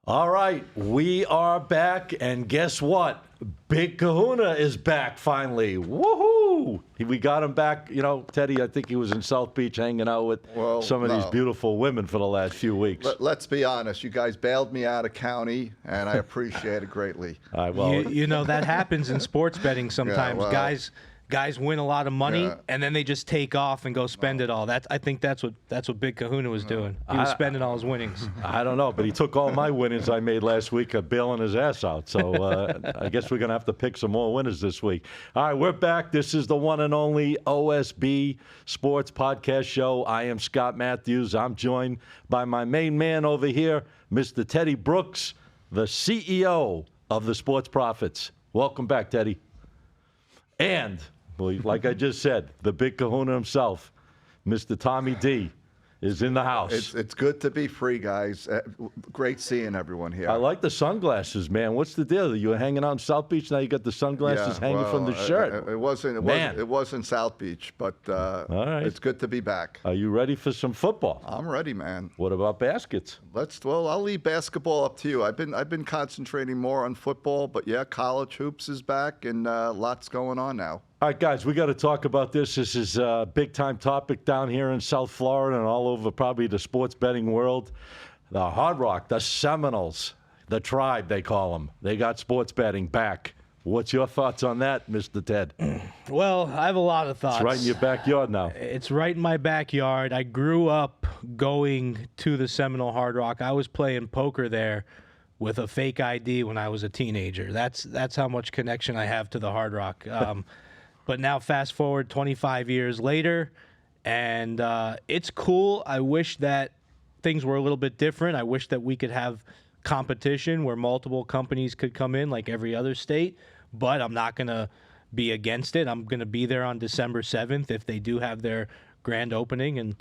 All right, we are back, and guess what? Big Kahuna is back finally. Woohoo! We got him back. You know, Teddy, I think he was in South Beach hanging out with some of these beautiful women for the last few weeks. Let's be honest. You guys bailed me out of county, and I appreciate it greatly. You know, that happens in sports betting sometimes. Guys win a lot of money, and then they just take off and go spend it all. I think that's what Big Kahuna was doing. He was spending all his winnings. I don't know, but he took all my winnings I made last week, bailing his ass out. So I guess we're going to have to pick some more winners this week. All right, we're back. This is the one and only OSB Sports Podcast Show. I am Scott Matthews. I'm joined by my main man over here, Mr. Teddy Brooks, the CEO of the Sports Profits. Welcome back, Teddy. And, like I just said, the Big Kahuna himself, Mr. Tommy D, is in the house. It's good to be free, guys. Great seeing everyone here. I like the sunglasses, man. What's the deal? You were hanging out in South Beach, now you got the sunglasses hanging from the shirt. It wasn't South Beach, but all right. It's good to be back. Are you ready for some football? I'm ready, man. What about baskets? I'll leave basketball up to you. I've been concentrating more on football, but yeah, college hoops is back and lots going on now. All right, guys, we got to talk about this. This is a big-time topic down here in South Florida and all over probably the sports betting world. The Hard Rock, the Seminoles, the Tribe, they call them. They got sports betting back. What's your thoughts on that, Mr. Ted? Well, I have a lot of thoughts. It's right in your backyard now. It's right in my backyard. I grew up going to the Seminole Hard Rock. I was playing poker there with a fake ID when I was a teenager. That's how much connection I have to the Hard Rock. But now fast forward 25 years later, and it's cool. I wish that things were a little bit different. I wish that we could have competition where multiple companies could come in like every other state, but I'm not going to be against it. I'm going to be there on December 7th if they do have their grand opening, and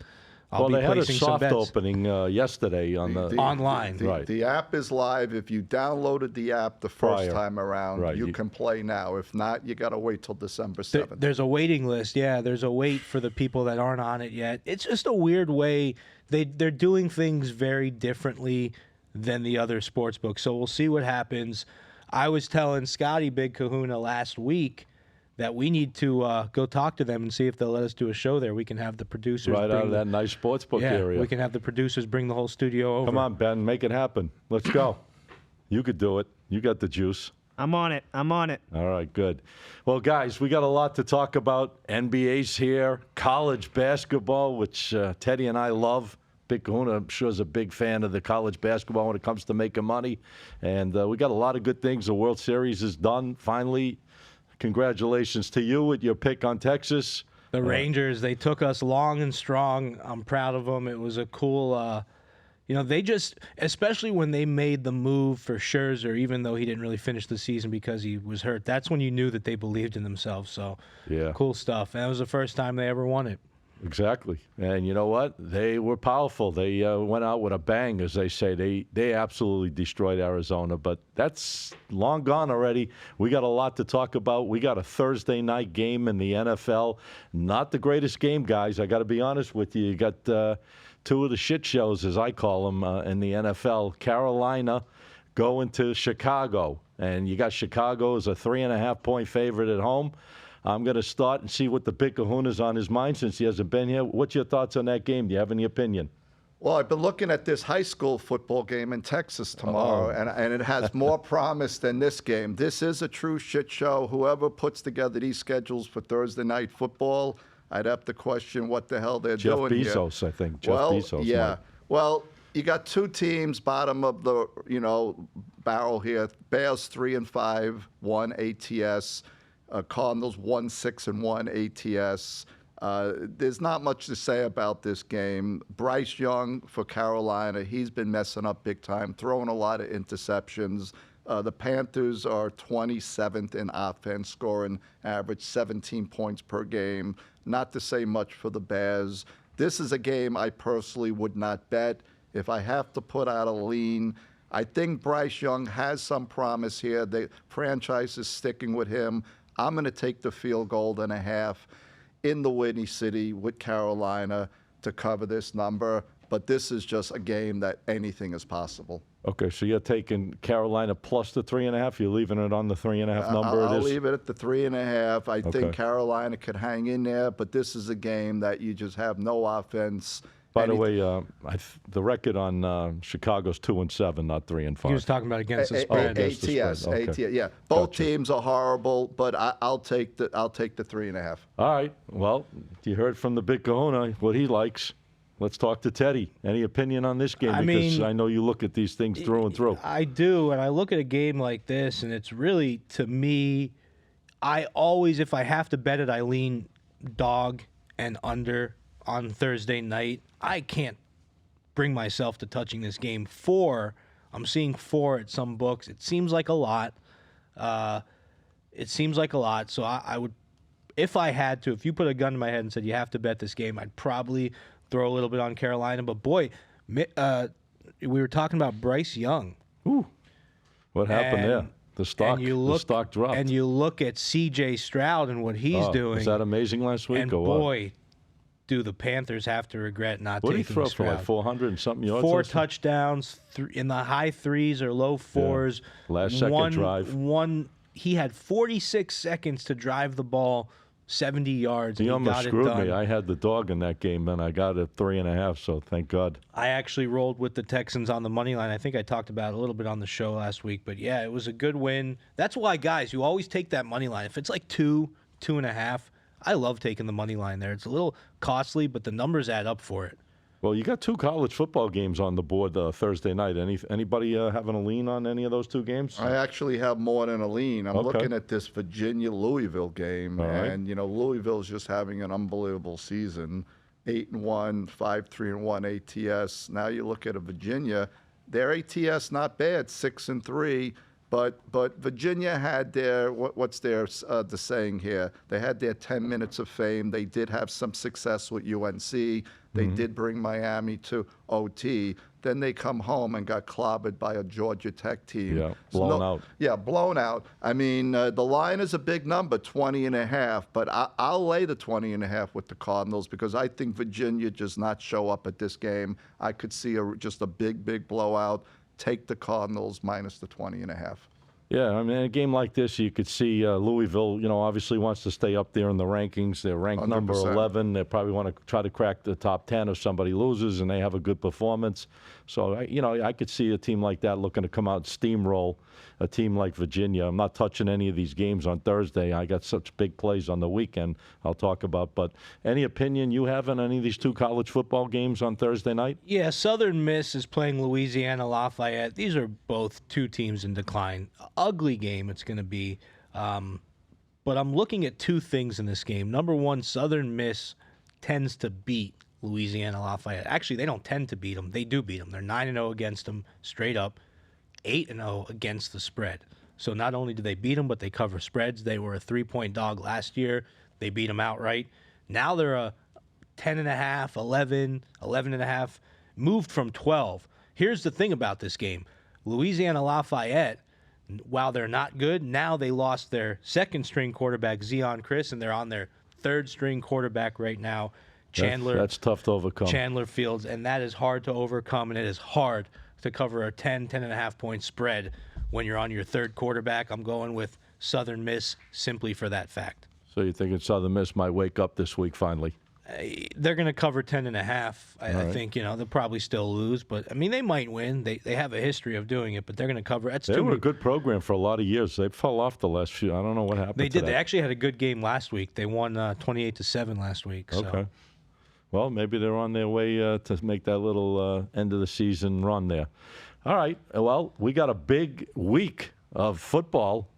I'll be placing some bets. They had a soft opening yesterday on the online. Right. The app is live. If you downloaded the app the first time around, you can play now. If not, you got to wait till December 7th. There's a waiting list. Yeah, there's a wait for the people that aren't on it yet. It's just a weird way. They're doing things very differently than the other sports books. So we'll see what happens. I was telling Scotty Big Kahuna last week that we need to go talk to them and see if they'll let us do a show there. We can have the producers out of that nice sports book area. We can have the producers bring the whole studio over. Come on, Ben, make it happen. Let's go. You could do it. You got the juice. I'm on it. All right, good. Well, guys, we got a lot to talk about. NBA's here, college basketball, which Teddy and I love. Big Kahuna, I'm sure, is a big fan of the college basketball when it comes to making money. And we got a lot of good things. The World Series is done, finally. Congratulations to you with your pick on Texas. The Rangers, they took us long and strong. I'm proud of them. It was a cool, they just, especially when they made the move for Scherzer, even though he didn't really finish the season because he was hurt, that's when you knew that they believed in themselves. So, cool stuff. And that was the first time they ever won it. Exactly. And you know what? They were powerful. They went out with a bang, as they say. They absolutely destroyed Arizona, but that's long gone already. We got a lot to talk about. We got a Thursday night game in the NFL. Not the greatest game, guys. I got to be honest with you. You got two of the shit shows, as I call them, in the NFL. Carolina going to Chicago, and you got Chicago as a 3.5-point favorite at home. I'm going to start and see what the Big Kahuna's on his mind since he hasn't been here. What's your thoughts on that game? Do you have any opinion? Well, I've been looking at this high school football game in Texas tomorrow, and it has more promise than this game. This is a true shit show. Whoever puts together these schedules for Thursday night football, I'd have to question what the hell they're doing here. Jeff Bezos, I think. Jeff Bezos. Yeah. Might. Well, you got two teams, bottom of the barrel here. Bears 3-5, 1 ATS. Cardinals 1-6-1 ATS. There's not much to say about this game. Bryce Young for Carolina, he's been messing up big time, throwing a lot of interceptions. The Panthers are 27th in offense, scoring average 17 points per game. Not to say much for the Bears. This is a game I personally would not bet. If I have to put out a lean, I think Bryce Young has some promise here. The franchise is sticking with him. I'm going to take the field goal and a half in the Windy City with Carolina to cover this number. but this is just a game that anything is possible. Okay, so you're taking Carolina plus the 3.5. You're leaving it on the 3.5 number. I'll it is. leave it at the 3.5. I Okay. think Carolina could hang in there, but this is a game that you just have no offense. By the way, the record on Chicago's 2-7, not 3-5. He was talking about against the spread. against the ATS, spread. Okay. yeah. Both Gotcha. teams are horrible, but I'll take the 3.5. All right. Well, you heard from the big kahuna what he likes. Let's talk to Teddy. Any opinion on this game? I Because mean, I know you look at these things through and through. I do, and I look at a game like this, and it's really, to me, I always, if I have to bet it, I lean dog and under on Thursday night. I can't bring myself to touching this game. 4, I'm seeing 4 at some books. It seems like a lot. So I would, if I had to, if you put a gun to my head and said you have to bet this game, I'd probably throw a little bit on Carolina. But boy, we were talking about Bryce Young. Ooh. What happened And- there? The stock dropped. And you look at C.J. Stroud and what he's doing. Was that amazing last week and or what? boy, do the Panthers have to regret not What did he taking throw for, Stroud. like 400 and something yards? 4 last week? touchdowns in the high 3s or low 4s. Last second drive. He had 46 seconds to drive the ball 70 yards. He and almost got it screwed done. me. I had the dog in that game, and I got it 3.5, so thank God. I actually rolled with the Texans on the money line. I think I talked about it a little bit on the show last week. But, yeah, it was a good win. That's why, guys, you always take that money line. If it's like 2, 2.5, I love taking the money line there. It's a little costly, but the numbers add up for it. Well, you got 2 college football games on the board Thursday night. Anybody having a lean on any of those 2 games? I actually have more than a lean. I'm Okay. looking at this Virginia-Louisville game, All right. and Louisville's just having an unbelievable season. 8-1, 5-3-1 ATS. Now you look at a Virginia, their ATS not bad, 6-3. But Virginia had their what's their the saying here? They had their 10 minutes of fame. They did have some success with UNC. They did bring Miami to OT. Then they come home and got clobbered by a Georgia Tech team. Yeah, blown out. Yeah, blown out. I mean, the line is a big number, 20.5. But I'll lay the 20.5 with the Cardinals because I think Virginia does not show up at this game. I could see just a big blowout. Take the Cardinals minus the 20.5. Yeah, I mean, a game like this, you could see Louisville, obviously wants to stay up there in the rankings. They're ranked number 100%. 11. They probably want to try to crack the top 10 if somebody loses and they have a good performance. So, I could see a team like that looking to come out and steamroll a team like Virginia. I'm not touching any of these games on Thursday. I got such big plays on the weekend I'll talk about. But any opinion you have on any of these 2 college football games on Thursday night? Yeah, Southern Miss is playing Louisiana Lafayette. These are both 2 teams in decline. Ugly game it's going to be. But I'm looking at 2 things in this game. Number one, Southern Miss tends to beat Louisiana Lafayette. Actually, they don't tend to beat them. They do beat them. They're 9-0 against them straight up, 8-0 against the spread. So not only do they beat them, but they cover spreads. They were a 3-point dog last year. They beat them outright. Now they're a 10.5, 11, 11.5, moved from 12. Here's the thing about this game. Louisiana Lafayette, while they're not good, now they lost their second-string quarterback, Zion Chris, and they're on their third-string quarterback right now, Chandler. That's tough to overcome. Chandler Fields, and that is hard to overcome, and it is hard to cover a 10.5 point spread when you're on your third quarterback. I'm going with Southern Miss simply for that fact. So you thinking Southern Miss might wake up this week finally? They're going to cover 10.5. I think, they'll probably still lose, but I mean, they might win. They have a history of doing it, but they're going to cover. That's They too were a many. good program for a lot of years. They fell off the last few. I don't know what happened. They to did. They that. actually had a good game last week. They won 28-7 last week. So. Okay. Well, maybe they're on their way to make that little end of the season run there. All right. Well, we got a big week of football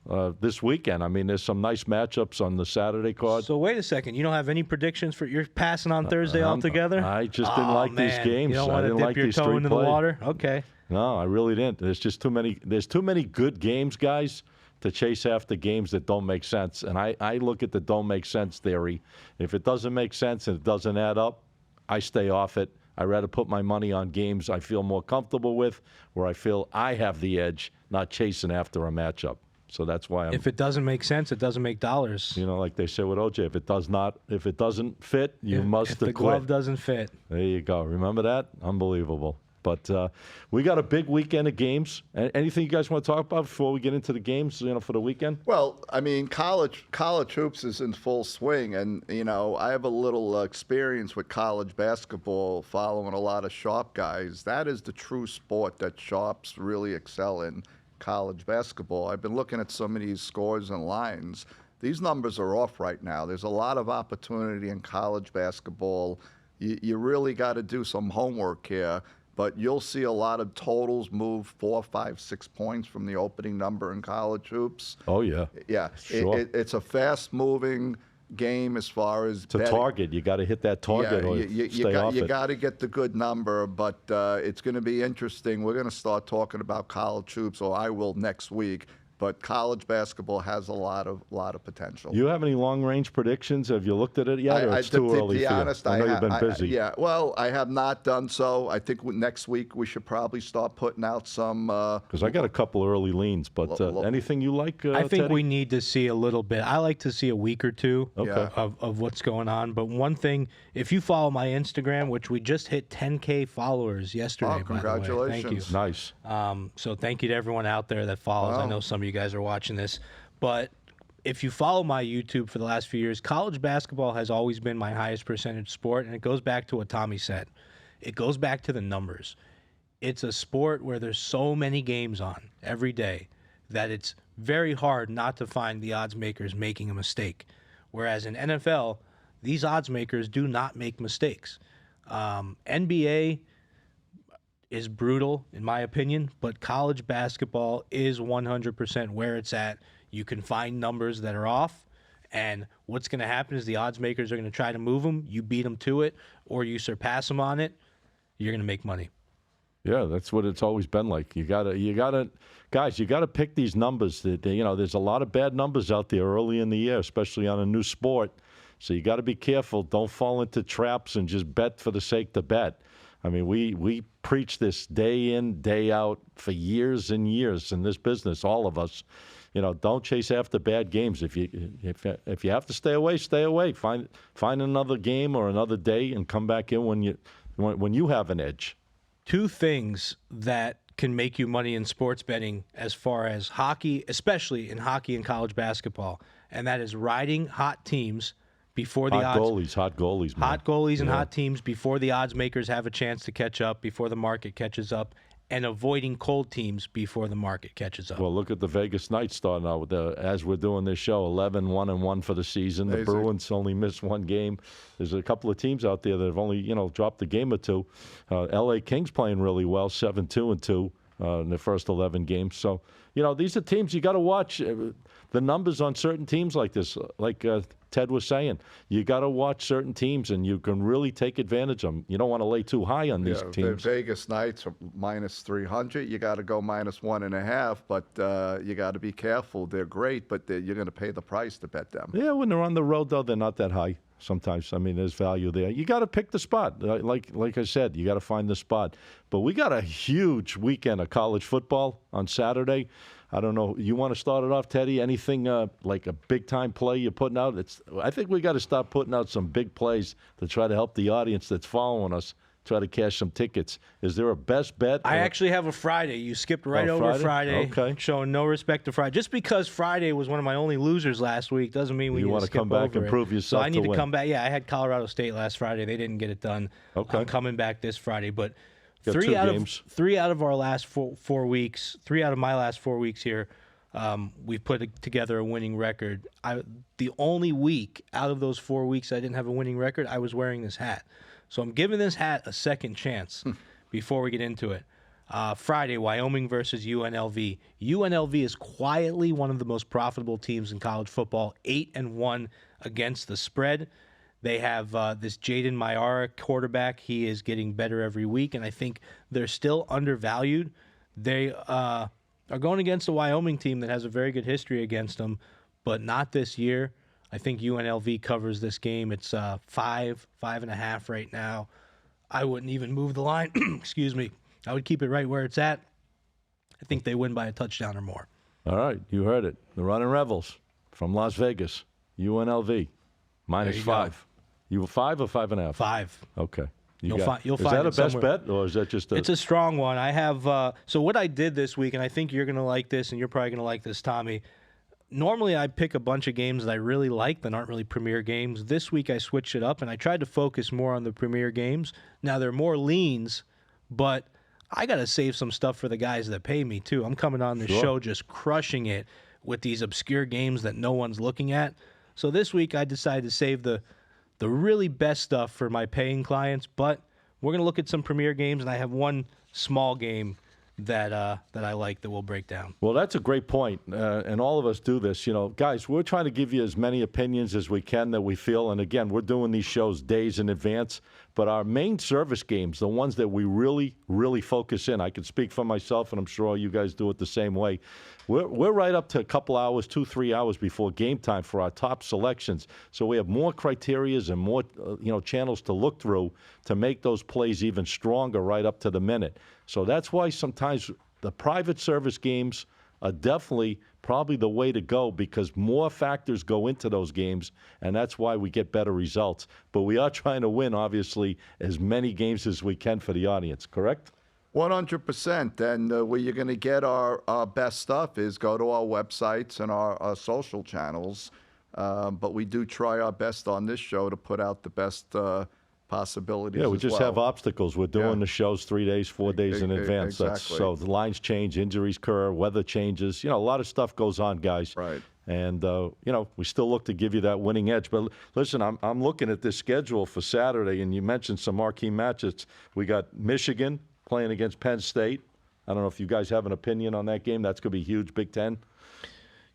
this weekend. I mean, there's some nice matchups on the Saturday card. So wait a second. You don't have any predictions for you're passing on Thursday altogether? I just didn't like these man. games. You don't I want to didn't dip like your these toe street into the play. water? Okay. No, I really didn't. There's just too many. There's too many good games, guys, to chase after games that don't make sense. And I look at the don't make sense theory. If it doesn't make sense and it doesn't add up, I stay off it. I'd rather put my money on games I feel more comfortable with, where I feel I have the edge, not chasing after a matchup. So that's why I'm. If it doesn't make sense, it doesn't make dollars. You know, like they say with OJ, if it doesn't fit, you must If the acquit. glove doesn't fit. There you go. Remember that? Unbelievable. But we got a big weekend of games. Anything you guys want to talk about before we get into the games, for the weekend? Well, I mean, college hoops is in full swing, and I have a little experience with college basketball, following a lot of sharp guys. That is the true sport that sharps really excel in, college basketball. I've been looking at some of these scores and lines. These numbers are off right now. There's a lot of opportunity in college basketball. You really got to do some homework here. But you'll see a lot of totals move 4, 5, 6 points from the opening number in college hoops. Oh, yeah. Yeah. Sure. It's a fast-moving game as far as It's a target. You got to hit that target or stay off it. You got to get the good number, but it's going to be interesting. We're going to start talking about college hoops, or I will next week. But college basketball has a lot of potential. You have any long-range predictions? Have you looked at it yet, or it's too early to be for honest, you? I know you've been busy. Yeah, well, I have not done so. I think next week we should probably start putting out some. Because I got a couple early leans, but anything you like, I think Teddy? we need to see a little bit. I like to see a week or two Okay. of what's going on. But one thing, if you follow my Instagram, which we just hit 10K followers yesterday, by the way. Thank you. Congratulations. Nice. So thank you to everyone out there that follows. Wow. I know some of you guys are watching this, but if you follow my YouTube for the last few years, college basketball has always been my highest percentage sport, and it goes back to what Tommy said. It goes back to the numbers. It's a sport where there's so many games on every day that it's very hard not to find the odds makers making a mistake. Whereas in NFL, these odds makers do not make mistakes. NBA is brutal, in my opinion, but college basketball is 100% where it's at. You can find numbers that are off, and what's going to happen is the odds makers are going to try to move them. You beat them to it, or you surpass them on it. You're going to make money. Yeah, that's what it's always been like. You gotta, guys, you gotta pick these numbers. That there's a lot of bad numbers out there early in the year, especially on a new sport. So you got to be careful. Don't fall into traps and just bet for the sake to bet. I mean, we preach this day in, day out for years and years in this business. All of us, don't chase after bad games. If you have to stay away, stay away. Find another game or another day and come back in when you have an edge. Two things that can make you money in sports betting as far as hockey, especially in hockey and college basketball, and that is riding hot teams before the hot odds. Hot goalies, man. Hot goalies and hot teams before the odds makers have a chance to catch up, before the market catches up, and avoiding cold teams before the market catches up. Well, look at the Vegas Knights starting out with as we're doing this show, 11-1-1 for the season. Amazing. The Bruins only missed one game. There's a couple of teams out there that have only, dropped a game or two. L.A. Kings playing really well, 7-2-2 in the first 11 games. So, these are teams you got to watch. The numbers on certain teams like this, like Ted was saying, you got to watch certain teams, and you can really take advantage of them. You don't want to lay too high on these The teams. Vegas Knights are minus 300. You got to go minus 1.5, but you got to be careful. They're great, but you're going to pay the price to bet them. Yeah, when they're on the road, though, they're not that high. Sometimes, I mean, there's value there. You got to pick the spot. Like I said, you got to find the spot. But we got a huge weekend of college football on Saturday. I don't know. You want to start it off, Teddy? Anything like a big-time play you're putting out? I think we got to start putting out some big plays to try to help the audience that's following us try to cash some tickets. Is there a best bet? I actually have a Friday. You skipped right over Friday. Okay. Showing no respect to Friday. Just because Friday was one of my only losers last week doesn't mean we You need want to skip come back over and it. prove yourself So I need to win. come back. Yeah, I had Colorado State last Friday. They didn't get it done. Okay. I'm coming back this Friday. But Got three two out games. of three out of our last four weeks, 3 out of my last 4 weeks here, we've put together a winning record. The only week out of those 4 weeks I didn't have a winning record, I was wearing this hat. So I'm giving this hat a second chance before we get into it. Friday, Wyoming versus UNLV. UNLV is quietly one of the most profitable teams in college football, 8-1 against the spread. They have this Jaden Mayara quarterback. He is getting better every week, and I think they're still undervalued. They are going against a Wyoming team that has a very good history against them, but not this year. I think UNLV covers this game. It's 5.5 right now. I wouldn't even move the line. Excuse me. I would keep it right where it's at. I think they win by a touchdown or more. All right, you heard it. The Running Rebels from Las Vegas, UNLV, minus you go. 5. You were 5 or 5.5? 5. Okay. You'll is find that a it best somewhere. bet, or is that just a? It's a strong one. I have so what I did this week, and I think you're going to like this, and you're probably going to like this, Tommy. Normally, I pick a bunch of games that I really like that aren't really premier games. This week, I switched it up, and I tried to focus more on the premier games. Now, they're more leans, but I got to save some stuff for the guys that pay me, too. I'm coming on this Sure. show just crushing it with these obscure games that no one's looking at. So this week, I decided to save the really best stuff for my paying clients, but we're going to look at some premier games, and I have one small game that I like that we'll break down. Well, that's a great point, and all of us do this. You know, guys, we're trying to give you as many opinions as we can that we feel, and again, we're doing these shows days in advance, but our main service games, the ones that we really, really focus in, I can speak for myself, and I'm sure you guys do it the same way. We're right up to a couple hours, 2-3 hours before game time for our top selections, so we have more criterias and more channels to look through to make those plays even stronger right up to the minute. So that's why sometimes the private service games are definitely probably the way to go, because more factors go into those games, and that's why we get better results. But we are trying to win, obviously, as many games as we can for the audience, correct? 100%. And where you're going to get our best stuff is go to our websites and our social channels. But we do try our best on this show to put out the best possibilities. Yeah, we as just well. have obstacles. We're doing Yeah. the shows 3 days, 4 days in advance. Exactly. So the lines change, injuries occur, weather changes. A lot of stuff goes on, guys. Right. And, we still look to give you that winning edge. But listen, I'm looking at this schedule for Saturday, and you mentioned some marquee matches. We got Michigan playing against Penn State. I don't know if you guys have an opinion on that game. That's going to be huge, Big Ten.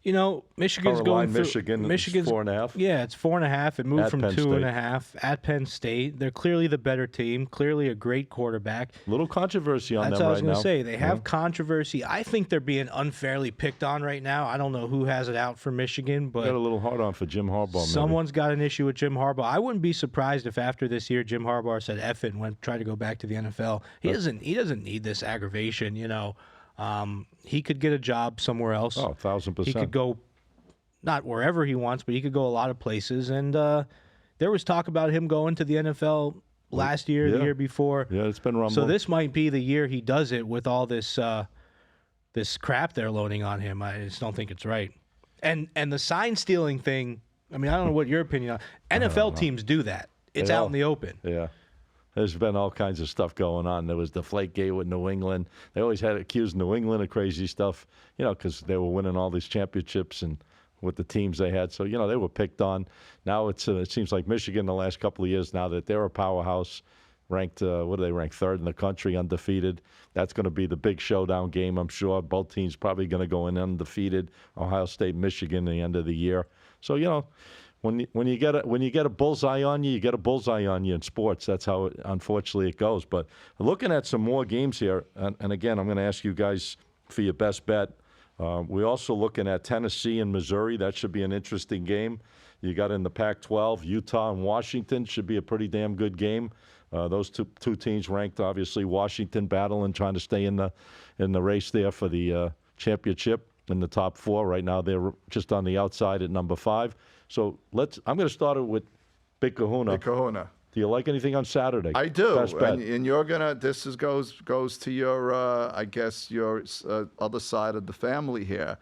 Michigan's Caroline, going through. Michigan, Michigan's 4.5. Yeah, it's 4.5. It moved At from Penn 2.5 at Penn State. They're clearly the better team. Clearly a great quarterback. Little controversy on That's them what I was right going now. to say. They have controversy. I think they're being unfairly picked on right now. I don't know who has it out for Michigan, Got a but little hard on for Jim Harbaugh. Maybe. someone's got an issue with Jim Harbaugh. I wouldn't be surprised if after this year Jim Harbaugh said F it and went try to go back to the NFL. He doesn't need this aggravation. He could get a job somewhere else. Oh, 1,000%. He could go not wherever he wants, but he could go a lot of places. And there was talk about him going to the NFL last year, Yeah. the year before. Yeah, it's been rumbling. So this might be the year he does it with all this this crap they're loading on him. I just don't think it's right. And the sign stealing thing, I mean, I don't know what your opinion on. NFL teams do that. It's They out all- in the open. Yeah. There's been all kinds of stuff going on. There was Deflategate with New England. They always had accused New England of crazy stuff, because they were winning all these championships and with the teams they had. So, they were picked on. Now it seems like Michigan the last couple of years now that they're a powerhouse, ranked, what do they rank, third in the country, undefeated. That's going to be the big showdown game, I'm sure. Both teams probably going to go in undefeated, Ohio State, Michigan, at the end of the year. So, when you get a bullseye on you, you get a bullseye on you in sports. That's how, unfortunately, it goes. But looking at some more games here, and again, I'm going to ask you guys for your best bet. We're also looking at Tennessee and Missouri. That should be an interesting game. You got in the Pac-12, Utah and Washington should be a pretty damn good game. Those two teams ranked, obviously, Washington battling, trying to stay in the race there for the championship in the top 4. Right now, they're just on the outside at number 5. So I'm going to start it with Big Kahuna. Big Kahuna. Do you like anything on Saturday? I do, Best bet. and you're gonna. This goes to your, I guess your other side of the family here,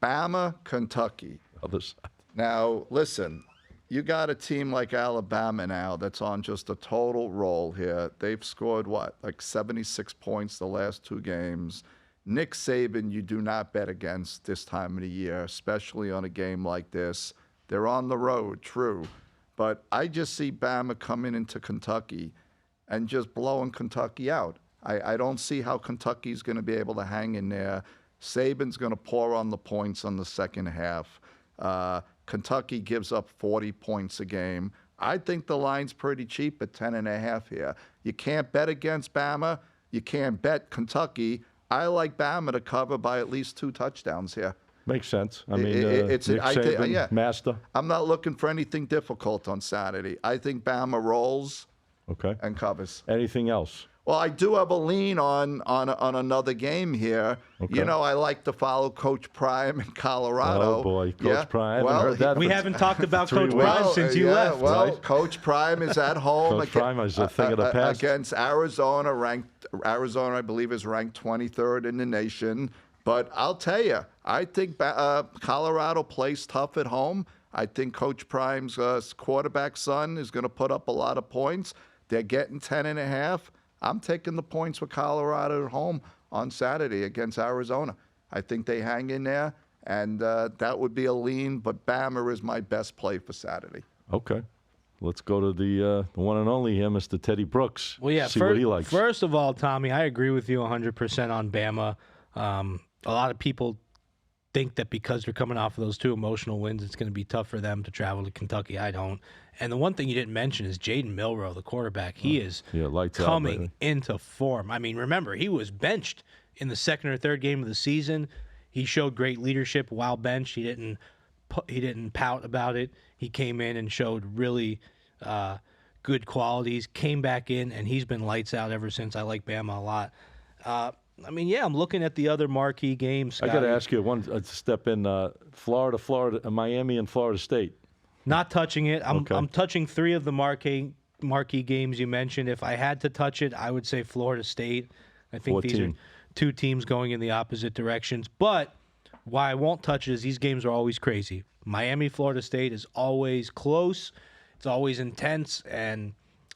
Bama, Kentucky. Other side. Now listen, you got a team like Alabama now that's on just a total roll here. They've scored like 76 points the last 2 games. Nick Saban, you do not bet against this time of the year, especially on a game like this. They're on the road, true. But I just see Bama coming into Kentucky and just blowing Kentucky out. I don't see how Kentucky's going to be able to hang in there. Saban's going to pour on the points on the second half. Kentucky gives up 40 points a game. I think the line's pretty cheap at 10.5 here. You can't bet against Bama. You can't bet Kentucky. I like Bama to cover by at least 2 touchdowns here. Makes sense. I mean, It's- Nick I think- Saban, yeah. master. I'm not looking for anything difficult on Saturday. I think Bama rolls Okay. and covers. Anything else? Well, I do have a lean on another game here. Okay. You know, I like to follow Coach Prime in Colorado. Oh, boy. Coach Yeah. Prime. I haven't Well, heard that. We for haven't talked about 3 Coach weeks. Prime since you left. Well, Right. Coach Prime is at home. Coach Prime is a thing of the past. Against Arizona, Arizona, I believe, is ranked 23rd in the nation. But I'll tell you, I think Colorado plays tough at home. I think Coach Prime's quarterback son is going to put up a lot of points. They're getting 10.5. I'm taking the points with Colorado at home on Saturday against Arizona. I think they hang in there, and that would be a lean, but Bama is my best play for Saturday. Okay. Let's go to the one and only here, Mr. Teddy Brooks. Well, yeah. See what he likes. First of all, Tommy, I agree with you 100% on Bama. A lot of people think that because they're coming off of those 2 emotional wins, it's going to be tough for them to travel to Kentucky. I don't. And the one thing you didn't mention is Jaden Milroe, the quarterback. He is lights out, coming baby. into form. I mean, remember, he was benched in the 2nd or 3rd game of the season. He showed great leadership while benched. He didn't pout about it. He came in and showed really good qualities, came back in, and he's been lights out ever since. I like Bama a lot. I mean, yeah, I'm looking at the other marquee games. I got to ask you one step in Florida, Miami, and Florida State. Not touching it. I'm Okay. touching 3 of the marquee games you mentioned. If I had to touch it, I would say Florida State. I think these are 14. 2 teams going in the opposite directions. But why I won't touch it is these games are always crazy. Miami, Florida State is always close. It's always intense, and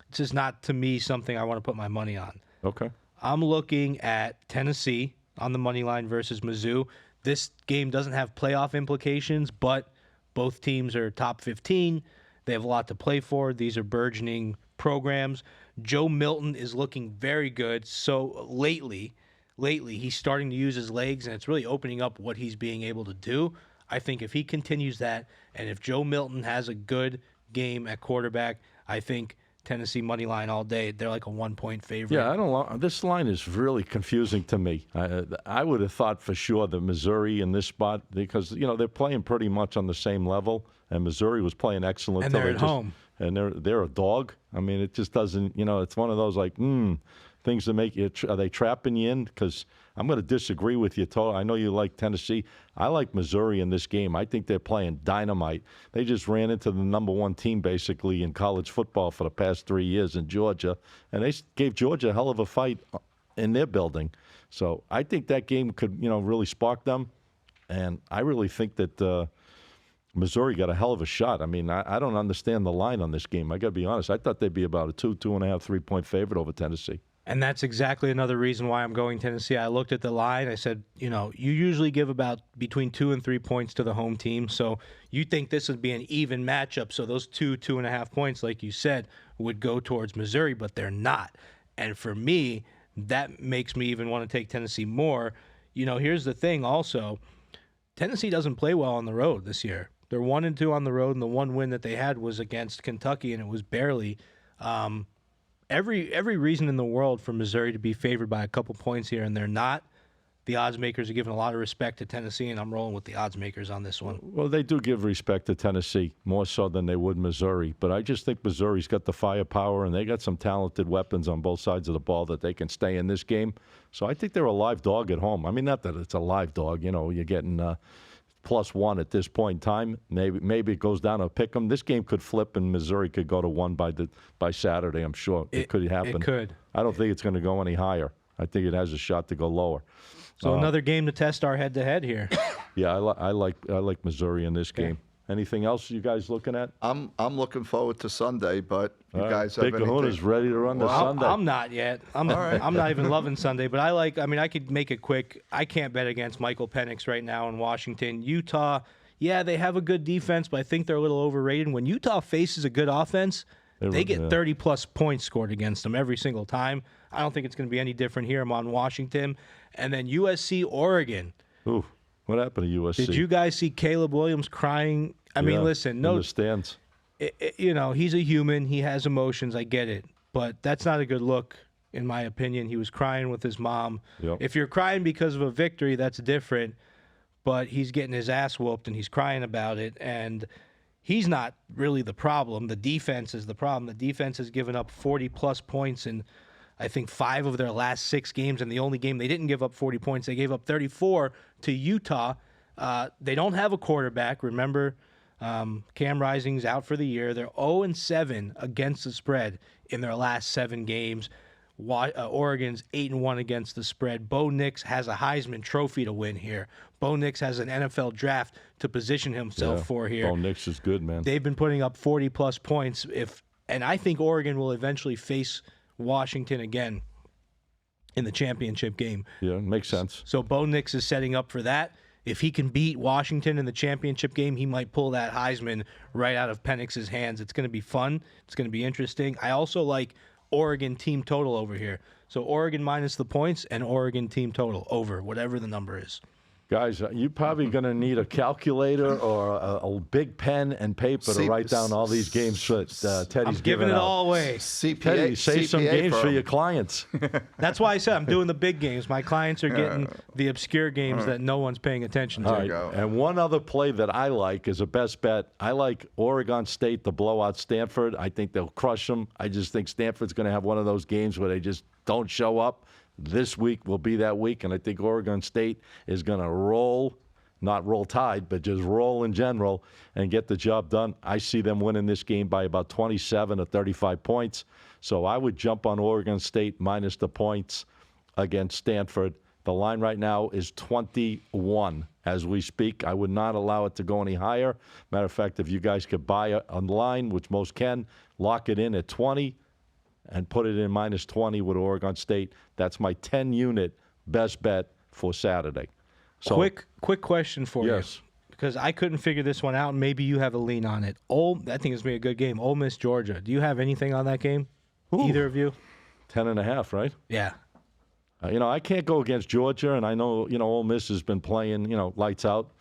it's just not, to me, something I want to put my money on. Okay. I'm looking at Tennessee on the money line versus Mizzou. This game doesn't have playoff implications, but both teams are top 15. They have a lot to play for. These are burgeoning programs. Joe Milton is looking very good. So lately he's starting to use his legs, and it's really opening up what he's being able to do. I think if he continues that, and if Joe Milton has a good game at quarterback, I think Tennessee money line all day. They're like a 1-point favorite. Yeah, I don't. This line is really confusing to me. I would have thought for sure that Missouri in this spot, because they're playing pretty much on the same level, and Missouri was playing excellent. And till they're they at just- home. and they're a dog. I mean, it just doesn't. It's one of those like things that make you. Are they trapping you in? Because I'm going to disagree with you. I know you like Tennessee. I like Missouri in this game. I think they're playing dynamite. They just ran into the number 1 team basically in college football for the past 3 years in Georgia, and they gave Georgia a hell of a fight in their building. So I think that game could really spark them, and I really think that Missouri got a hell of a shot. I mean, I don't understand the line on this game. I got to be honest. I thought they'd be about a 2.5, 3-point favorite over Tennessee. And that's exactly another reason why I'm going Tennessee. I looked at the line. I said, you usually give about between 2 and 3 points to the home team. So you think this would be an even matchup. So those 2.5 points, like you said, would go towards Missouri, but they're not. And for me, that makes me even want to take Tennessee more. Here's the thing also. Tennessee doesn't play well on the road this year. They're 1-2 on the road, and the one win that they had was against Kentucky, and it was barely. Every reason in the world for Missouri to be favored by a couple points here, and they're not. The odds makers are giving a lot of respect to Tennessee, and I'm rolling with the odds makers on this one. Well, they do give respect to Tennessee, more so than they would Missouri. But I just think Missouri's got the firepower, and they got some talented weapons on both sides of the ball that they can stay in this game. So I think they're a live dog at home. I mean, not that it's a live dog. You're getting +1 at this point in time. Maybe it goes down to a pick 'em. This game could flip, and Missouri could go to 1 by Saturday. I'm sure it could happen. It could. I don't think it's going to go any higher. I think it has a shot to go lower. So another game to test our head-to-head here. Yeah, I like Missouri in this game. Anything else you guys looking at? I'm looking forward to Sunday, but you guys have Big anything? Kahuna's ready to run to Sunday. I'm not yet. I'm not even loving Sunday, but I could make it quick. I can't bet against Michael Penix right now in Washington. Utah, yeah, they have a good defense, but I think they're a little overrated. When Utah faces a good offense, they get 30-plus points scored against them every single time. I don't think it's going to be any different here. I'm on Washington. And then USC, Oregon. Ooh, what happened to USC? Did you guys see Caleb Williams crying? I mean, listen, no, in the stands. He's a human. He has emotions. I get it. But that's not a good look, in my opinion. He was crying with his mom. Yep. If you're crying because of a victory, that's different. But he's getting his ass whooped, and he's crying about it. And he's not really the problem. The defense is the problem. The defense has given up 40-plus points in I think 5 of their last 6 games, and the only game they didn't give up 40 points, they gave up 34 to Utah. They don't have a quarterback. Remember, Cam Rising's out for the year. They're 0-7 against the spread in their last 7 games. Oregon's 8-1 against the spread. Bo Nix has a Heisman Trophy to win here. Bo Nix has an NFL draft to position himself for here. Bo Nix is good, man. They've been putting up 40-plus points. And I think Oregon will eventually face Washington again in the championship game. Yeah, makes sense. So Bo Nix is setting up for that. If he can beat Washington in the championship game, he might pull that Heisman right out of Penix's hands. It's going to be fun. It's going to be interesting. I also like Oregon team total over here. So Oregon minus the points and Oregon team total over, whatever the number is. Guys, you're probably going to need a calculator or a big pen and paper to write down all these games that Teddy's I'm giving it out. all away. Teddy, save some games for your clients. That's why I said I'm doing the big games. My clients are getting the obscure games that no one's paying attention to. All right. And one other play that I like is a best bet. I like Oregon State to blow out Stanford. I think they'll crush them. I just think Stanford's going to have one of those games where they just don't show up. This week will be that week, and I think Oregon State is going to roll, not roll tide, but just roll in general and get the job done. I see them winning this game by about 27 or 35 points. So I would jump on Oregon State minus the points against Stanford. The line right now is 21 as we speak. I would not allow it to go any higher. Matter of fact, if you guys could buy it online, which most can, lock it in at 20. And put it in minus 20 with Oregon State. That's my 10-unit best bet for Saturday. So, Quick question for you. Yes. Because I couldn't figure this one out, and maybe you have a lean on it. I think it's going to be a good game. Ole Miss, Georgia. Do you have anything on that game? Either of you? 10.5, right? Yeah. I can't go against Georgia, and I know, Ole Miss has been playing, lights out.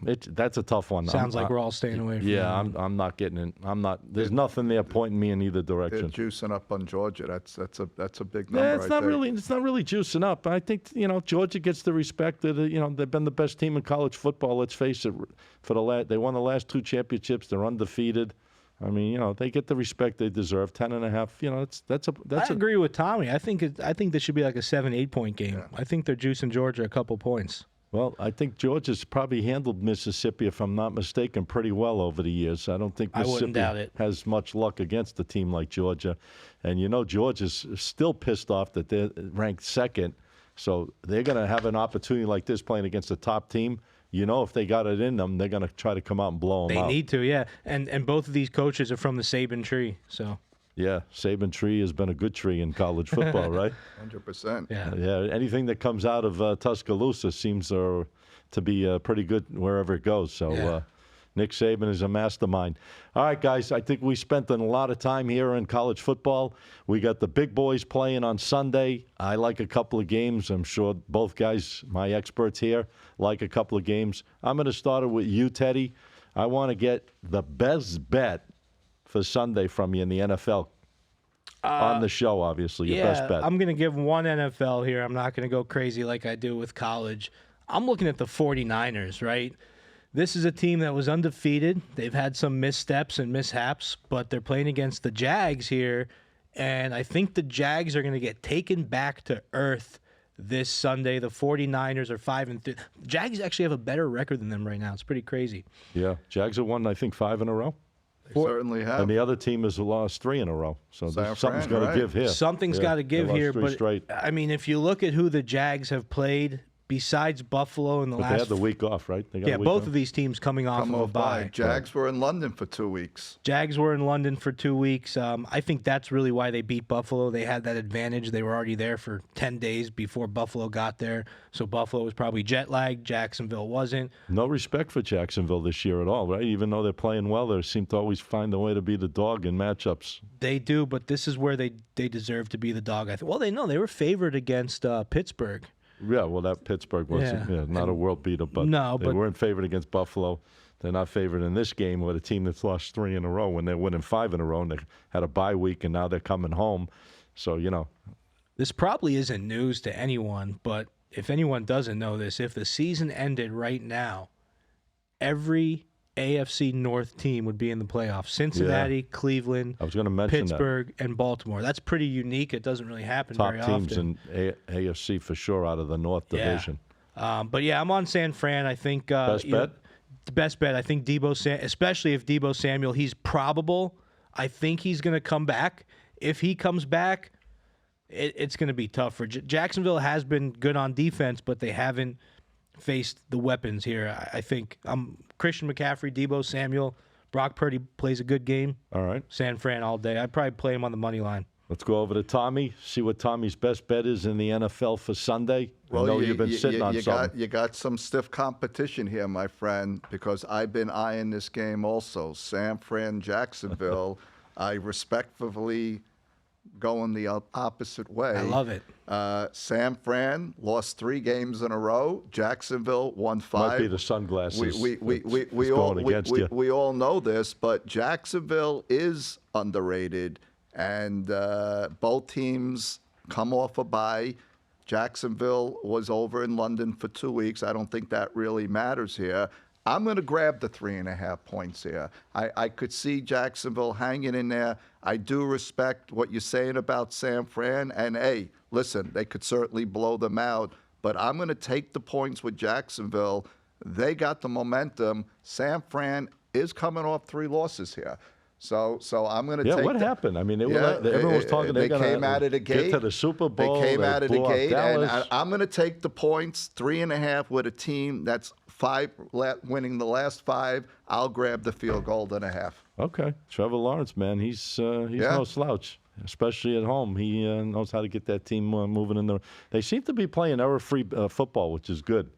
That's a tough one. Sounds like we're all staying away from that. I'm not getting in. There's nothing there pointing me in either They're direction. juicing up on Georgia. That's a big number. Yeah, it's right not there. really. It's not really juicing up. I think Georgia gets the respect that they've been the best team in college football. Let's face it. They won the last 2 championships. They're undefeated. I mean, they get the respect they deserve. 10.5. That's I agree with Tommy. I think this should be like a 7-8 point game. Yeah. I think they're juicing Georgia a couple points. Well, I think Georgia's probably handled Mississippi, if I'm not mistaken, pretty well over the years. I don't think I wouldn't Mississippi doubt it. has much luck against a team like Georgia. And Georgia's still pissed off that they're ranked second. So they're going to have an opportunity like this playing against a top team. If they got it in them, they're going to try to come out and blow them out. They need to, yeah. And both of these coaches are from the Saban tree, so. Yeah, Saban tree has been a good tree in college football, right? 100%. Yeah. Yeah, anything that comes out of Tuscaloosa seems to be pretty good wherever it goes. So Yeah. Nick Saban is a mastermind. All right, guys, I think we spent a lot of time here in college football. We got the big boys playing on Sunday. I like a couple of games. I'm sure both guys, my experts here, like a couple of games. I'm going to start it with you, Teddy. I want to get the best bet for Sunday from you in the NFL on the show, obviously, your best bet. I'm going to give one NFL here. I'm not going to go crazy like I do with college. I'm looking at the 49ers, right? This is a team that was undefeated. They've had some missteps and mishaps, but they're playing against the Jags here, and I think the Jags are going to get taken back to earth this Sunday. The 49ers are 5-3. Jags actually have a better record than them right now. It's pretty crazy. Yeah, Jags have won, I think, 5 in a row. They certainly have. And the other team has lost 3 in a row. So San something's Fran, got to right. give here. Something's got to give they lost here. 3 But straight. I mean, if you look at who the Jags have played, besides Buffalo in the But last, they had the week off, right? They got a week both off? of these teams coming off Come of a off by. bye. Jags were in London for 2 weeks. Jags were in London for 2 weeks. I think that's really why they beat Buffalo. They had that advantage. They were already there for 10 days before Buffalo got there. So Buffalo was probably jet lagged. Jacksonville wasn't. No respect for Jacksonville this year at all, right? Even though they're playing well, they seem to always find a way to be the dog in matchups. They do, but this is where they deserve to be the dog. I think. Well, they were favored against Pittsburgh. Yeah, well, that Pittsburgh wasn't not a world beater, but No, they but- weren't favored against Buffalo. They're not favored in this game with a team that's lost 3 in a row when they're winning 5 in a row, and they had a bye week, and now they're coming home. So, This probably isn't news to anyone, but if anyone doesn't know this, if the season ended right now, every AFC North team would be in the playoffs. Cincinnati, Cleveland, I was going to mention Pittsburgh, and Baltimore. That's pretty unique. It doesn't really happen top very teams often. in AFC for sure out of the North Division. But yeah, I'm on San Fran. I think Best bet? The best bet. I think especially if Deebo Samuel, he's probable. I think he's going to come back. If he comes back, it's going to be tough for Jacksonville. Has been good on defense, but they haven't faced the weapons here. I think Christian McCaffrey, Deebo Samuel, Brock Purdy plays a good game. All right. San Fran all day. I'd probably play him on the money line. Let's go over to Tommy, see what Tommy's best bet is in the NFL for Sunday. Well, I know you've been sitting on something. You got some stiff competition here, my friend, because I've been eyeing this game also. San Fran, Jacksonville. I respectfully going the opposite way. I love it. San Fran lost 3 games in a row. Jacksonville won 5. Might be the sunglasses. We all know this, but Jacksonville is underrated, and both teams come off a bye. Jacksonville was over in London for 2 weeks. I don't think that really matters here. I'm going to grab the 3.5 points here. I could see Jacksonville hanging in there. I do respect what you're saying about San Fran. And, hey, listen, they could certainly blow them out. But I'm going to take the points with Jacksonville. They got the momentum. San Fran is coming off 3 losses here. So I'm going to take. Yeah, what happened? I mean, everyone was talking. They came out of the gate. Get to the Super Bowl. They came out of the gate, and Dallas. I'm going to take the points, 3.5 with a team that's winning the last 5. I'll grab the field goal and a half. Okay, Trevor Lawrence, man, he's no slouch, especially at home. He knows how to get that team moving in the. They seem to be playing error-free football, which is good.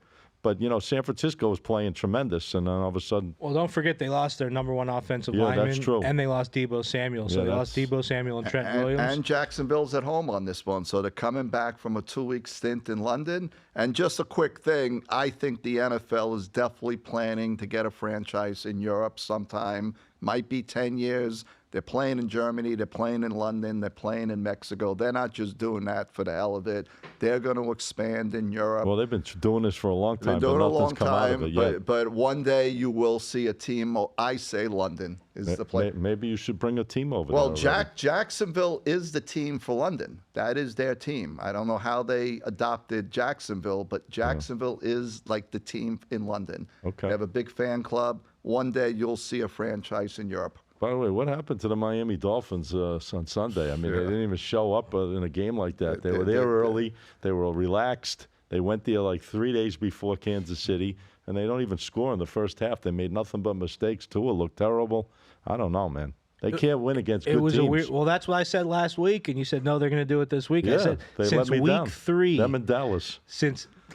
But, San Francisco was playing tremendous, and then all of a sudden... Well, don't forget they lost their number 1 offensive lineman. That's true. And they lost Deebo Samuel. So they lost Deebo Samuel and Trent Williams. And Jacksonville's at home on this one. So they're coming back from a 2-week stint in London. And just a quick thing, I think the NFL is definitely planning to get a franchise in Europe sometime. Might be 10 years. They're playing in Germany. They're playing in London. They're playing in Mexico. They're not just doing that for the hell of it. They're going to expand in Europe. Well, they've been doing this for a long time, They're doing but it a long nothing's come out of time. it yet. But one day you will see a team. I say London is the place. Maybe you should bring a team over Well, there. Jacksonville is the team for London. That is their team. I don't know how they adopted Jacksonville, but Jacksonville is like the team in London. Okay. They have a big fan club. One day you'll see a franchise in Europe. By the way, what happened to the Miami Dolphins on Sunday? I mean, they didn't even show up in a game like that. They were there early. They were relaxed. They went there like 3 days before Kansas City, and they don't even score in the first half. They made nothing but mistakes. Tua looked terrible. I don't know, man. They can't win against good teams. A weird. Well, that's what I said last week, and you said no, they're going to do it this week. Yeah, I said they since let me week down. 3, Them in Dallas.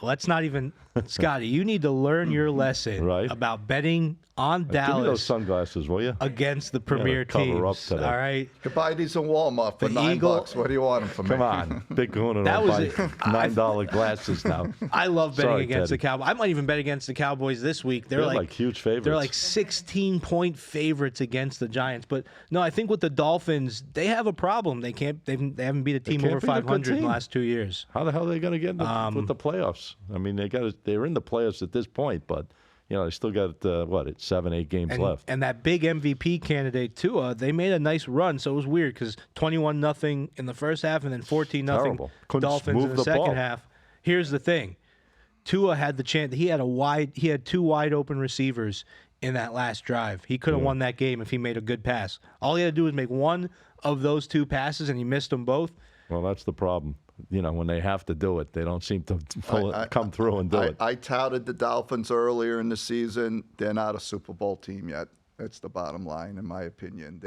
Let's not even, Scotty. You need to learn your lesson Right. about betting on Give me those Dallas sunglasses, will you? against the premier cover up teams. today. All right. You buy these in Walmart for The $9. Eagle- What do you want them for? Come on, Big Kahuna. That Don't was buy it. $9 glasses now. I love betting Sorry, against the Teddy. Cowboys. I might even bet against the Cowboys this week. They're like huge favorites. They're like 16-point favorites against the Giants. But no, I think with the Dolphins, they have a problem. They haven't beat a team can't over beat a good 500 in the team. last 2 years. How the hell are they going to get with the playoffs? I mean, they're in the playoffs at this point, but they still got it's 7-8 games left. And that big MVP candidate Tua, they made a nice run. So it was weird because 21-0 in the first half and then 14-0 Terrible. Couldn't Dolphins move in the the second ball. half. Here's the thing: Tua had the chance. He had 2 wide open receivers in that last drive. He could have won that game if he made a good pass. All he had to do was make one of those 2 passes, and he missed them both. Well, that's the problem. When they have to do it, they don't seem to come through and do it. I touted the Dolphins earlier in the season. They're not a Super Bowl team yet. That's the bottom line, in my opinion.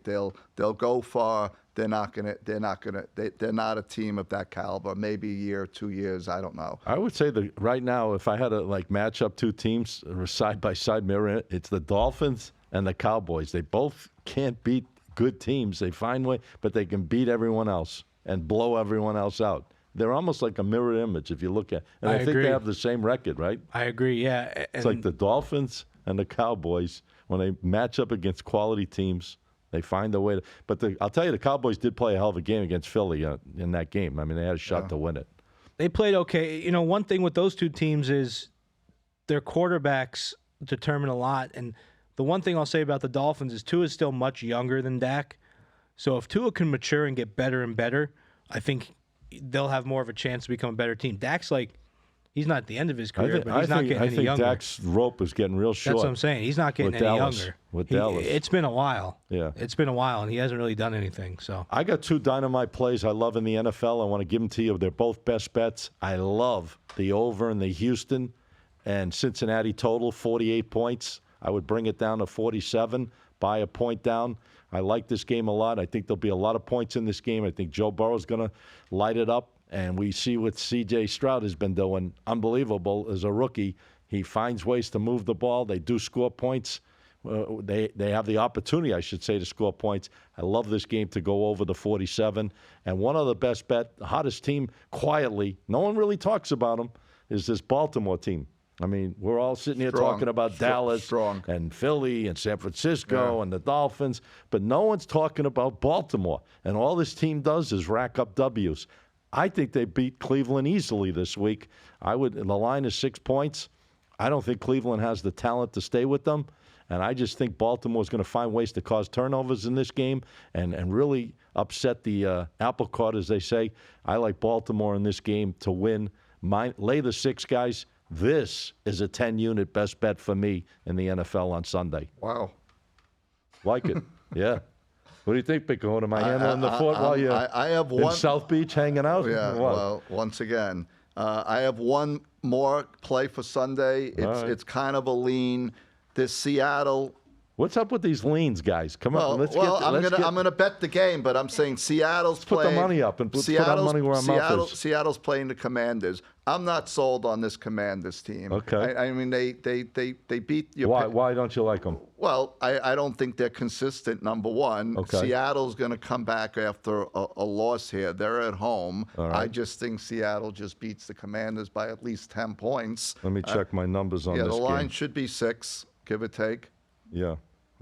They'll go far. They're not a team of that caliber. Maybe a year, 2 years. I don't know. I would say that right now, if I had to match up 2 teams side by side, mirror it, it's the Dolphins and the Cowboys. They both can't beat good teams. They find way, but they can beat everyone else and blow everyone else out. They're almost like a mirror image if you look at. And I think agree. they have the same record, right? I agree. Yeah, It's like the Dolphins and the Cowboys, when they match up against quality teams, they find a way to. But I'll tell you, the Cowboys did play a hell of a game against Philly in that game. I mean, they had a shot to win it. They played okay. One thing with those 2 teams is their quarterbacks determine a lot. And The one thing I'll say about the Dolphins is Tua is still much younger than Dak. So if Tua can mature and get better and better, I think they'll have more of a chance to become a better team. Dak's like, he's not at the end of his career, but he's not getting any younger. I think Dak's rope is getting real short. That's what I'm saying. He's not getting any younger. With Dallas. It's been a while. Yeah. It's been a while, and he hasn't really done anything. So I got 2 dynamite plays I love in the NFL. I want to give them to you. They're both best bets. I love the over in the Houston and Cincinnati total, 48 points. I would bring it down to 47, buy a point down. I like this game a lot. I think there'll be a lot of points in this game. I think Joe Burrow's going to light it up. And we see what C.J. Stroud has been doing. Unbelievable as a rookie. He finds ways to move the ball. They do score points. They have the opportunity, I should say, to score points. I love this game to go over the 47. And one other best bet, the hottest team quietly, no one really talks about them, is this Baltimore team. I mean, we're all sitting here talking about Dallas and Philly and San Francisco and the Dolphins, but no one's talking about Baltimore. And all this team does is rack up W's. I think they beat Cleveland easily this week. The line is 6 points. I don't think Cleveland has the talent to stay with them. And I just think Baltimore's going to find ways to cause turnovers in this game and really upset the apple cart, as they say. I like Baltimore in this game to win. Lay the 6, guys. This is a 10-unit best bet for me in the NFL on Sunday. Wow. Like it. Yeah. What do you think, Piccone? Am I handling the fort while you're in South Beach hanging out? Yeah, well, once again, I have one more play for Sunday. It's kind of a lean. This Seattle. What's up with these leans, guys? Come on, I'm gonna bet the game, but I'm saying Seattle's playing. Put the money up and put our money where our mouth is. Seattle's playing the Commanders. I'm not sold on this Commanders team. Okay. I mean, they beat you. Why don't you like them? Well, I don't think they're consistent, number one. Okay. Seattle's going to come back after a loss here. They're at home. All right. I just think Seattle just beats the Commanders by at least 10 points. Let me check my numbers on this game. Yeah, the line should be 6, give or take. Yeah.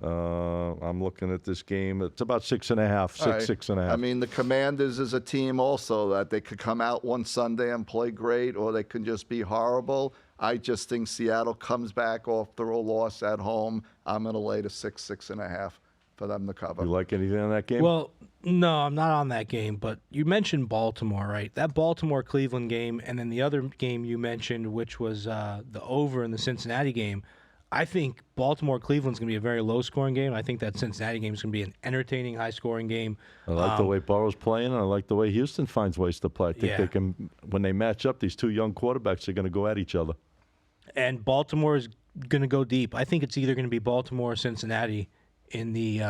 I'm looking at this game. It's about 6.5, 6.5. I mean, the Commanders is a team also that they could come out one Sunday and play great, or they can just be horrible. I just think Seattle comes back after a loss at home. I'm going to lay the 6.5 for them to cover. You like anything on that game? Well, no, I'm not on that game, but you mentioned Baltimore, right? That Baltimore-Cleveland game, and then the other game you mentioned, which was the over in the Cincinnati game. I think Baltimore-Cleveland's going to be a very low-scoring game. I think that Cincinnati game is going to be an entertaining, high-scoring game. I like the way Burrow's playing, and I like the way Houston finds ways to play. I think they can, when they match up, these 2 young quarterbacks are going to go at each other. And Baltimore is going to go deep. I think it's either going to be Baltimore or Cincinnati in the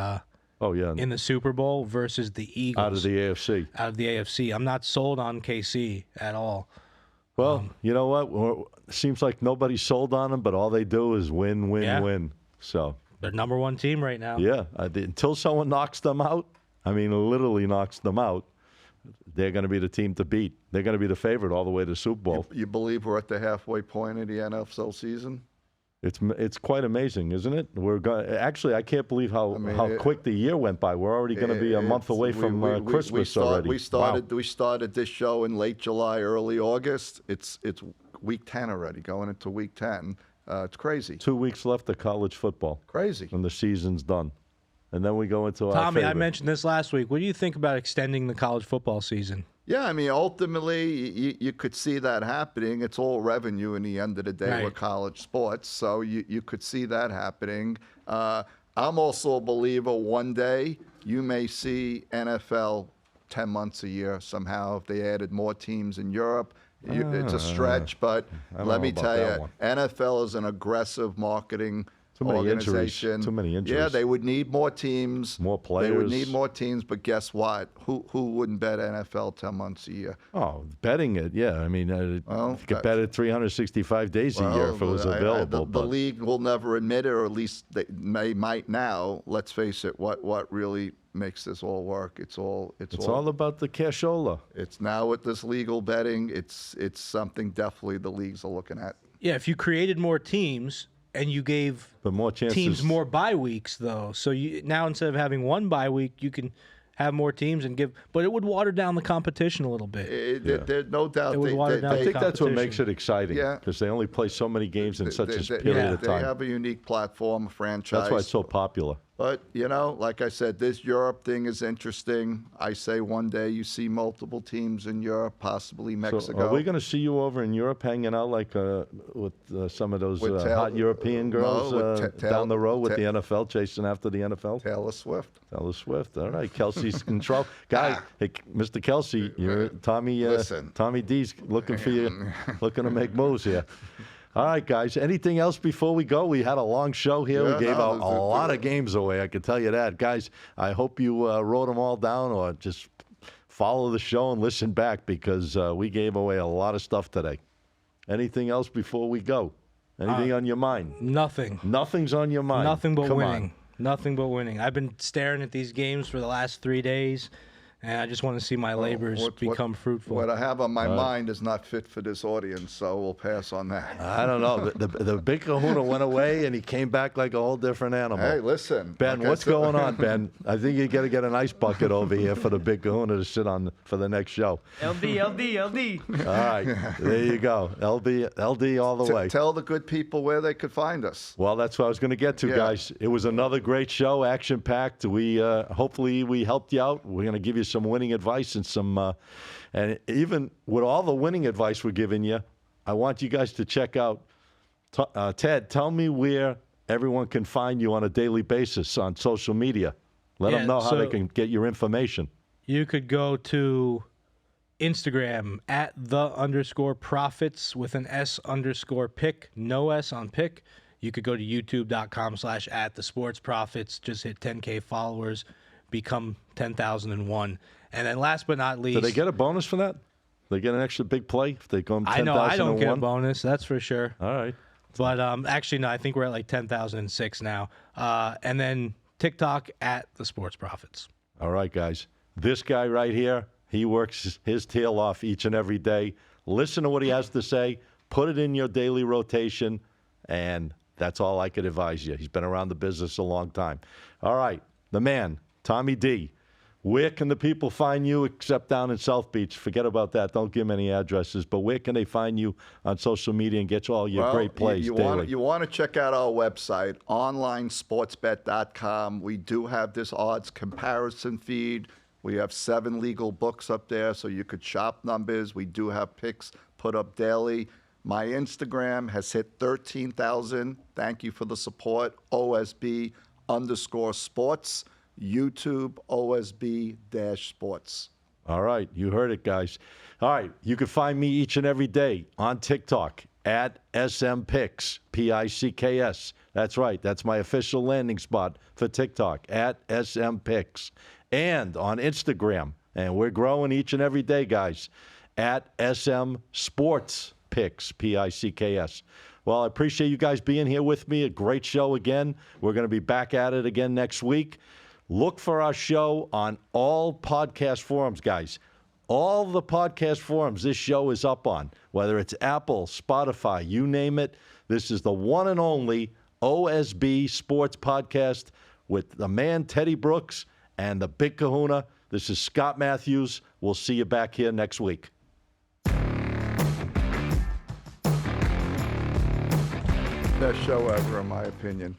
in the Super Bowl versus the Eagles. Out of the AFC. Out of the AFC. I'm not sold on KC at all. Well, you know what? Seems like nobody's sold on them, but all they do is win, win. So they're number 1 team right now. Yeah. Until someone knocks them out, I mean, literally knocks them out, they're going to be the team to beat. They're going to be the favorite all the way to the Super Bowl. You believe we're at the halfway point of the NFL season? It's quite amazing, isn't it? Actually, I can't believe how quick the year went by. We're already going to be a month away from Christmas already. We started this show in late July, early August. It's week 10 already, going into week 10. It's crazy. 2 weeks left of college football. Crazy. And the season's done. And then we go into our Tommy, favorite. I mentioned this last week. What do you think about extending the college football season? Yeah, I mean, ultimately, you could see that happening. It's all revenue in the end of the day with college sports, so you could see that happening. I'm also a believer one day you may see NFL 10 months a year somehow if they added more teams in Europe. It's a stretch, but let me tell you, NFL is an aggressive marketing organization. Too many injuries. Yeah, they would need more teams. More players. They would need more teams, but guess what? Who wouldn't bet NFL 10 months a year? Oh, betting it, yeah. I mean, you could bet it 365 days a year if it was available. The league will never admit it, or at least they might now. Let's face it, what really makes this all work? It's all about the cashola. It's now with this legal betting, it's something definitely the leagues are looking at. Yeah, if you created more teams and you gave more chances. Teams more bye weeks, though. So now instead of having 1 bye week, you can have more teams and give, but it would water down the competition a little bit. There's no doubt. It would water down I the think that's what competition. makes it exciting. Yeah. Because they only play so many games in such a period of They time. have a unique platform, a franchise. That's why it's so popular. But, like I said, this Europe thing is interesting. I say one day you see multiple teams in Europe, possibly Mexico. So are we going to see you over in Europe hanging out like with some of those With hot European girls with down the road with the NFL, chasing after the NFL? Taylor Swift. Taylor Swift. All right. Kelsey's control. Guy, hey, Mr. Kelsey, you're Tommy. Listen. Tommy D's looking for you, looking to make moves here. All right, guys. Anything else before we go? We had a long show here. Yeah, we gave out a no, lot of games away. I can tell you that. Guys, I hope you wrote them all down or just follow the show and listen back because we gave away a lot of stuff today. Anything else before we go? Anything on your mind? Nothing. Nothing's on your mind. Nothing but Come winning. on. Nothing but winning. I've been staring at these games for the last 3 days, and I just want to see my labors become fruitful. What I have on my mind is not fit for this audience, so we'll pass on that. I don't know. The big kahuna went away, and he came back like a whole different animal. Hey, listen. Ben, like I what's said- going on, Ben? I think you got to get an ice bucket over here for the big kahuna to sit on for the next show. LD. All right, there you go. LD all the way. Tell the good people where they could find us. Well, that's what I was going to get to, Yeah. guys. It was another great show, action-packed. We hopefully we helped you out. We're going to give you some winning advice and some, and even with all the winning advice we're giving you, I want you guys to check out. Ted, tell me where everyone can find you on a daily basis on social media. Let them Yeah, know how they so- can get your information. You could go to Instagram at @the_profits with an S_pick, no S on pick. You could go to youtube.com/@thesportsprofits. Just hit 10K followers, become 10,001. And then last but not least, Do they get a bonus for that? They get an extra big play if they go 10,001? I know I don't get a bonus, that's for sure. All right. But actually, no, I think we're at like 10,006 now. And then TikTok @thesportsprofits. All right, guys. This guy right here, he works his tail off each and every day. Listen to what he has to say. Put it in your daily rotation, and that's all I could advise you. He's been around the business a long time. All right, the man, Tommy D. Where can the people find you except down in South Beach? Forget about that. Don't give them any addresses. But where can they find you on social media and get you all your great plays daily? You want to check out our website, onlinesportsbet.com. We do have this odds comparison feed. We have 7 legal books up there, so you could shop numbers. We do have picks put up daily. My Instagram has hit 13,000. Thank you for the support. OSB_sports. YouTube OSB-sports. All right, you heard it, guys. All right, you can find me each and every day on TikTok at SMPicks, Picks. That's right, that's my official landing spot for TikTok, at SMPicks. And on Instagram, and we're growing each and every day, guys, at SM Sports Picks, Picks. Well, I appreciate you guys being here with me. A great show again. We're going to be back at it again next week. Look for our show on all podcast forums, guys. All the podcast forums this show is up on, whether it's Apple, Spotify, you name it. This is the one and only OSB Sports Podcast with the man Teddy Brooks and the Big Kahuna. This is Scott Matthews. We'll see you back here next week. Best show ever, in my opinion.